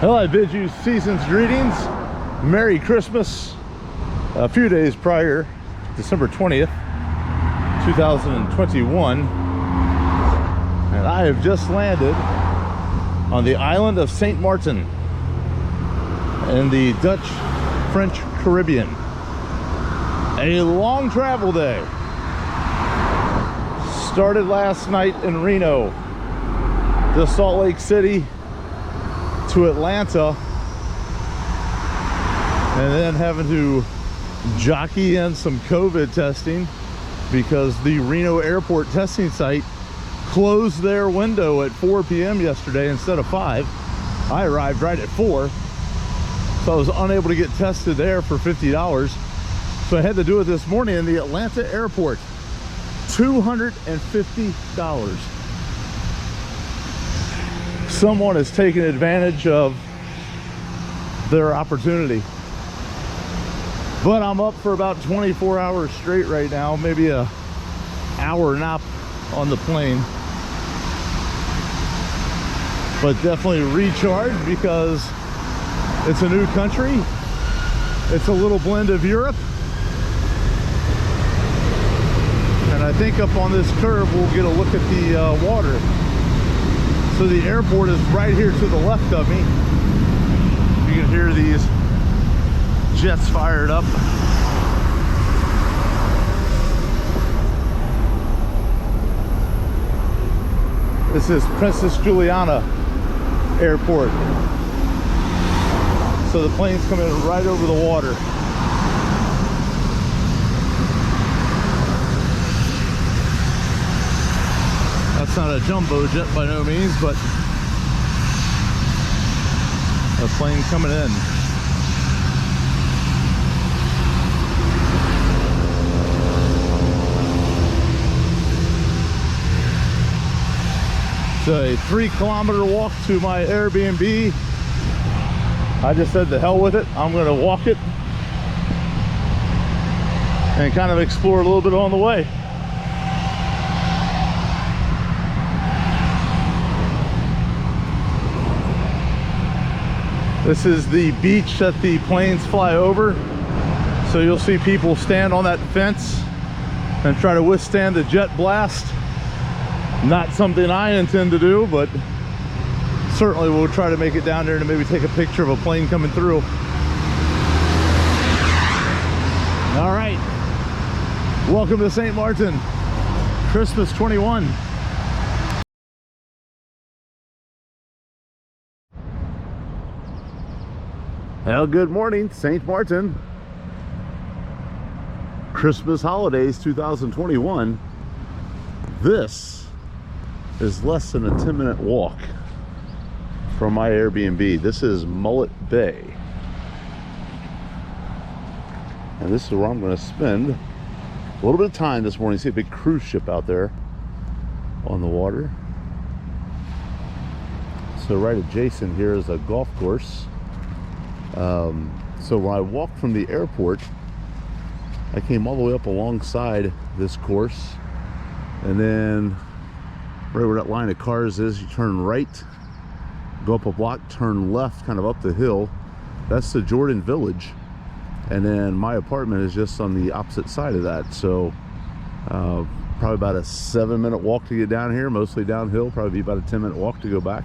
Well, I bid you season's greetings. Merry Christmas. A few days prior, December 20th, 2021, and I have just landed on the island of St. Maarten in the Dutch-French Caribbean. A long travel day. Started last night in Reno to Salt Lake City to Atlanta, and then having to jockey in some COVID testing because the Reno airport testing site closed their window at 4 p.m. yesterday instead of 5. I arrived right at 4, so I was unable to get tested there for $50. So I had to do it this morning in the Atlanta airport. $250. Someone is taking advantage of their opportunity. But I'm up for about 24 hours straight right now, maybe a hour nap on the plane. But definitely recharged because it's a new country. It's a little blend of Europe. And I think up on this curve we'll get a look at the water. So the airport is right here to the left of me. You can hear these jets fired up. This is Princess Juliana Airport. So the plane's coming right over the water. That's not a jumbo jet by no means, but a plane coming in. It's a 3-kilometer walk to my Airbnb. I just said to hell with it. I'm going to walk it and kind of explore a little bit on the way. This is the beach that the planes fly over. So you'll see people stand on that fence and try to withstand the jet blast. Not something I intend to do, but certainly we'll try to make it down there and maybe take a picture of a plane coming through. All right. Welcome to St. Maarten. Christmas 21. Well, good morning, St. Maarten. Christmas holidays 2021. This is less than a 10-minute walk from my Airbnb. This is Mullet Bay. And this is where I'm going to spend a little bit of time this morning. See a big cruise ship out there on the water. So right adjacent here is a golf course. So when I walked from the airport, I came all the way up alongside this course, and then right where that line of cars is, you turn right, go up a block, turn left, kind of up the hill. That's the Jordan Village, and then my apartment is just on the opposite side of that. So probably about a 7-minute walk to get down here, mostly downhill. Probably be about a 10-minute walk to go back.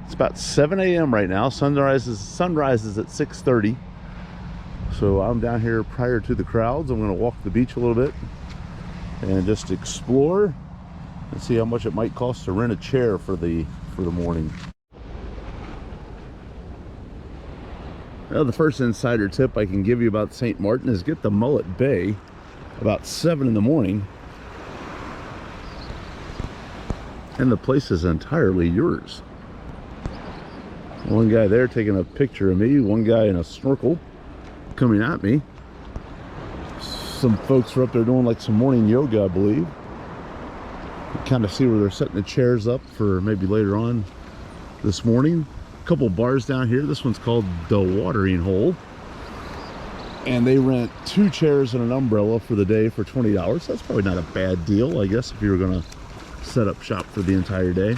It's about 7 a.m. right now. Sunrise is at 6:30. So I'm down here prior to the crowds. I'm going to walk the beach a little bit and just explore and see how much it might cost to rent a chair for the morning. Now, the first insider tip I can give you about St. Maarten is get the Mullet Bay about 7 in the morning, and the place is entirely yours. One guy there taking a picture of me, one guy in a snorkel coming at me. Some folks are up there doing like some morning yoga, I believe. You kind of see where they're setting the chairs up for maybe later on this morning. A couple bars down here. This one's called The Watering Hole, and they rent 2 chairs and an umbrella for the day for $20. That's probably not a bad deal, I guess, if you were gonna set up shop for the entire day.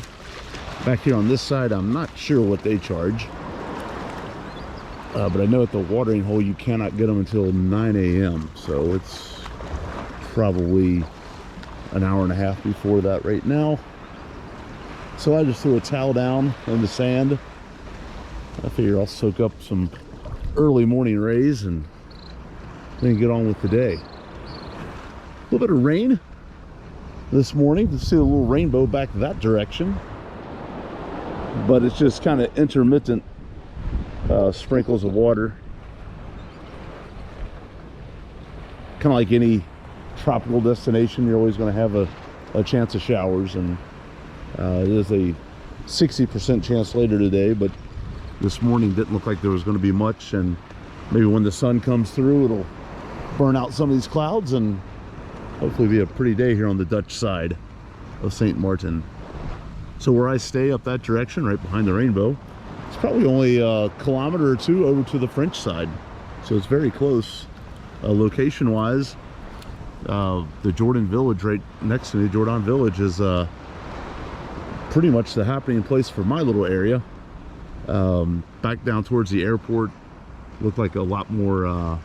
Back here on this side, I'm not sure what they charge. But I know at the watering hole you cannot get them until 9 a.m. So it's probably an hour and a half before that right now. So I just threw a towel down in the sand. I figure I'll soak up some early morning rays and then get on with the day. A little bit of rain this morning. You can see a little rainbow back that direction, but it's just kind of intermittent sprinkles of water. Kind of like any tropical destination, you're always going to have a chance of showers, and it is a 60% chance later today, but this morning didn't look like there was going to be much, and maybe when the sun comes through it'll burn out some of these clouds and hopefully be a pretty day here on the Dutch side of St. Maarten. So where I stay up that direction, right behind the rainbow, it's probably only a kilometer or two over to the French side, so it's very close location wise. The Jordan Village right next to me, Jordan Village, is pretty much the happening place for my little area. Back down towards the airport looked like a lot more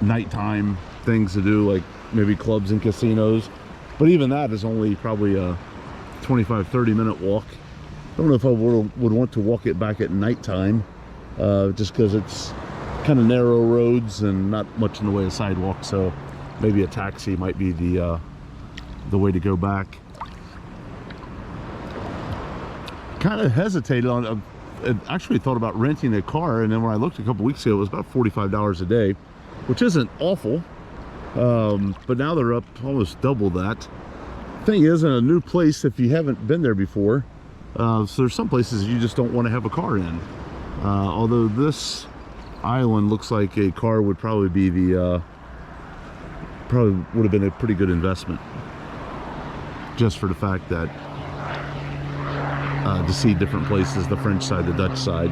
nighttime things to do, like maybe clubs and casinos, but even that is only probably a 25-30 minute walk. I don't know if I would want to walk it back at nighttime, just because it's kind of narrow roads and not much in the way of sidewalks, so maybe a taxi might be the way to go back. Kind of hesitated on actually thought about renting a car, and then when I looked a couple weeks ago, it was about $45 a day, which isn't awful, but now they're up almost double that. Thing is, in a new place, if you haven't been there before, so there's some places you just don't want to have a car in, although this island looks like a car would probably be the probably would have been a pretty good investment, just for the fact that to see different places, the French side, the Dutch side,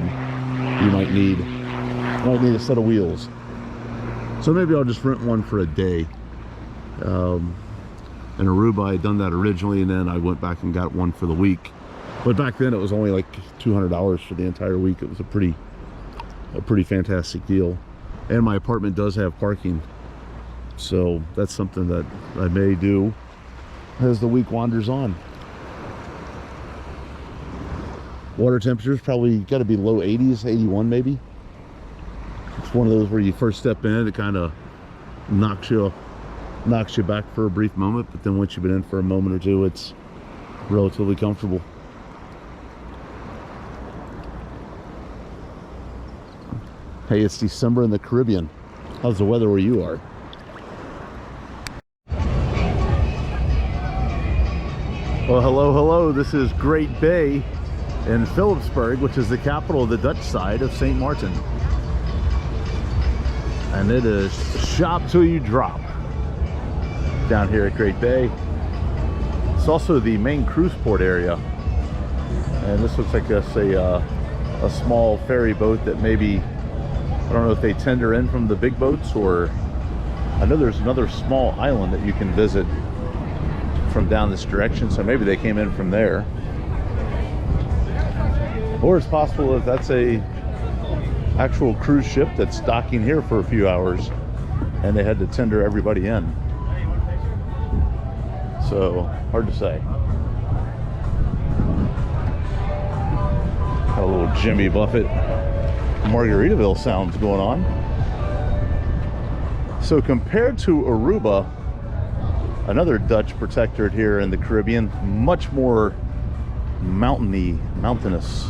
you might need a set of wheels. So maybe I'll just rent one for a day. In Aruba, I had done that originally, and then I went back and got one for the week. But back then it was only like $200 for the entire week. It was a pretty fantastic deal. And my apartment does have parking, so that's something that I may do as the week wanders on. Water temperatures probably got to be low 80s, 81 maybe. It's one of those where you first step in, it kind of knocks you back for a brief moment, but then once you've been in for a moment or two, it's relatively comfortable. Hey, it's December in the Caribbean. How's the weather where you are? Well, hello. This is Great Bay in Philipsburg, which is the capital of the Dutch side of St. Maarten. And it is shop till you drop down here at Great Bay. It's also the main cruise port area. And this looks like a small ferry boat that maybe, I don't know if they tender in from the big boats, or I know there's another small island that you can visit from down this direction, so maybe they came in from there. Or it's possible that that's a actual cruise ship that's docking here for a few hours and they had to tender everybody in. So hard to say. Got a little Jimmy Buffett Margaritaville sounds going on. So compared to Aruba, another Dutch protectorate here in the Caribbean, much more mountainous.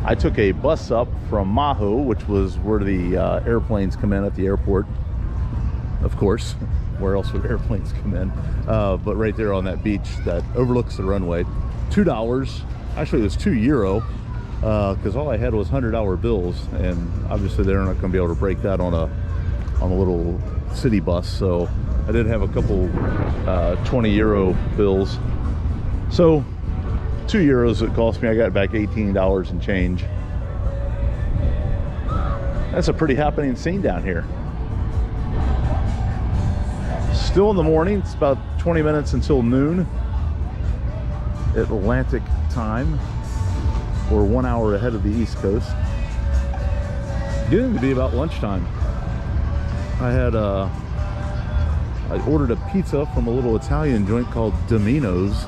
I took a bus up from Maho, which was where the airplanes come in at the airport. Of course, where else would airplanes come in? But right there on that beach that overlooks the runway. $2. Actually, it was €2, because all I had was $100 bills, and obviously they're not going to be able to break that on a little city bus. So I did have a couple €20 bills. So €2 it cost me. I got back $18 and change. That's a pretty happening scene down here. Still in the morning. It's about 20 minutes until noon. Atlantic time. We're 1 hour ahead of the East Coast. Getting to be about lunchtime. I ordered a pizza from a little Italian joint called Domino's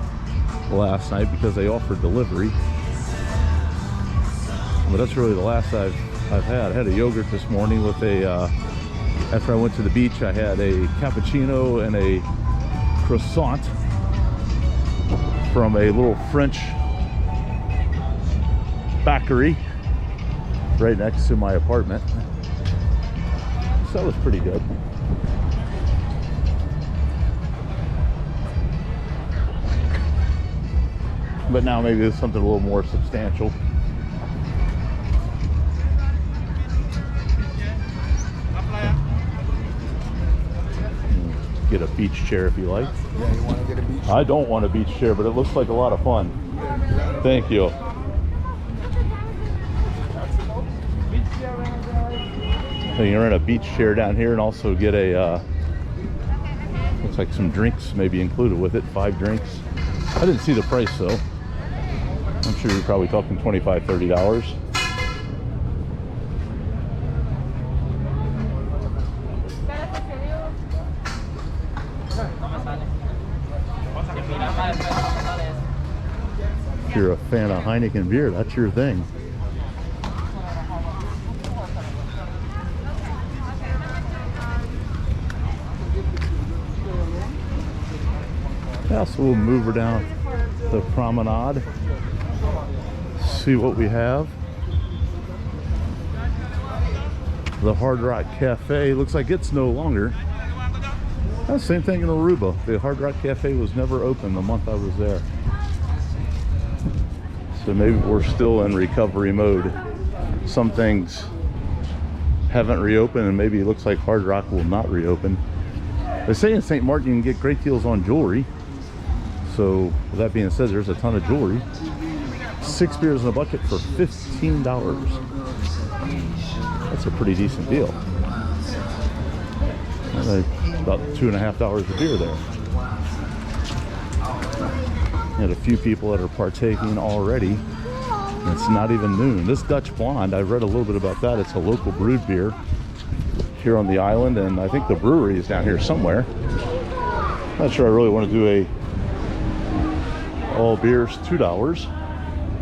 last night because they offered delivery. But that's really the last I've had. I had a yogurt this morning with a, after I went to the beach, I had a cappuccino and a croissant from a little French bakery right next to my apartment. So that was pretty good. But now maybe there's something a little more substantial. Get a beach chair if you like. Yeah, you want to get a beach chair? I don't want a beach chair, but it looks like a lot of fun. Thank you. So you can rent a beach chair down here and also get a, looks like some drinks maybe included with it, 5 drinks. I didn't see the price though. I'm sure you're probably talking $25, $30. If you're a fan of Heineken beer, that's your thing. Yeah, so we'll move her down the promenade, see what we have. The Hard Rock Cafe looks like it's no longer. That's the same thing in Aruba. The Hard Rock Cafe was never open the month I was there. So maybe we're still in recovery mode. Some things haven't reopened, and maybe it looks like Hard Rock will not reopen. They say in St. Martin you can get great deals on jewelry. So with that being said, there's a ton of jewelry. 6 beers in a bucket for $15. That's a pretty decent deal. About $2.50 a beer there. Had a few people that are partaking already. It's not even noon. This Dutch Blonde, I've read a little bit about that. It's a local brewed beer here on the island, and I think the brewery is down here somewhere. Not sure I really want to do a all beers $2.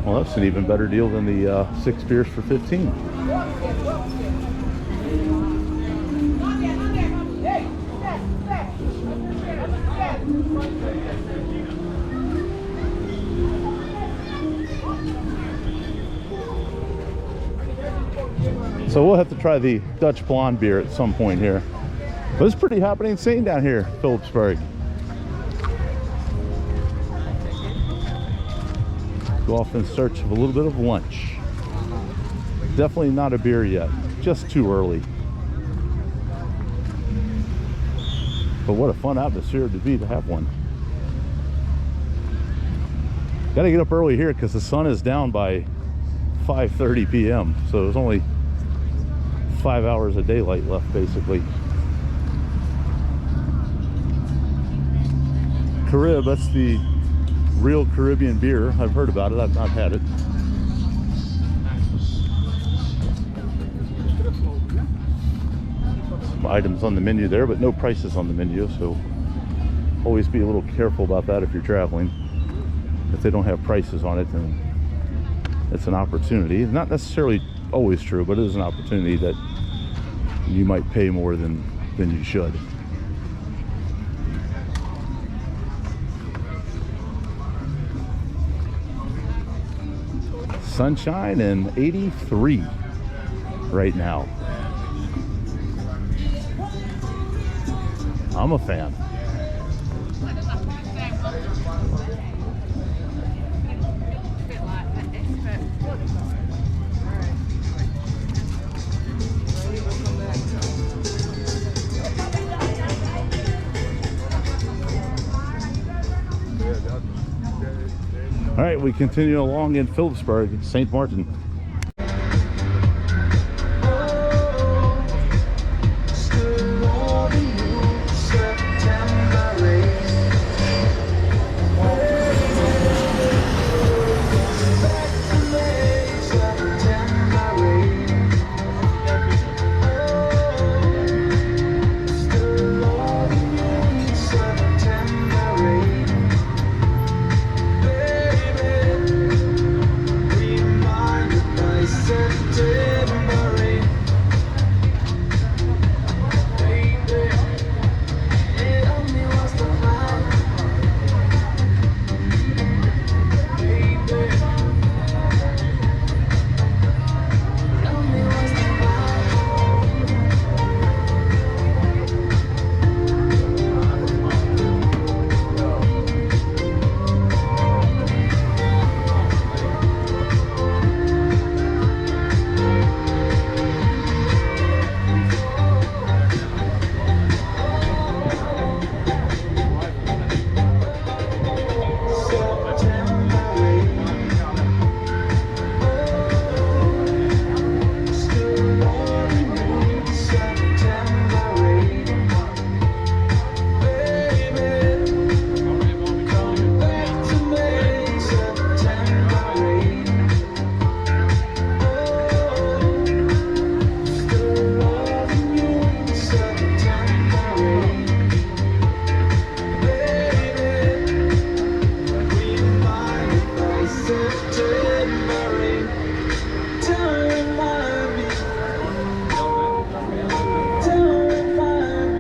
Well, that's an even better deal than the 6 beers for $15. So we'll have to try the Dutch Blonde beer at some point here. But it's pretty happening scene down here, Philipsburg. Go off in search of a little bit of lunch. Definitely not a beer yet, just too early. But what a fun atmosphere to be to have one. Gotta get up early here because the sun is down by 5:30 p.m. So there's only 5 hours of daylight left, basically. Carib, that's the real Caribbean beer. I've heard about it. I've not had it. Some items on the menu there, but no prices on the menu, so always be a little careful about that if you're traveling. If they don't have prices on it, then it's an opportunity. Not necessarily always true, but it is an opportunity that you might pay more than you should. Sunshine and 83 right now. I'm a fan. All right, we continue along in Philipsburg, St. Martin.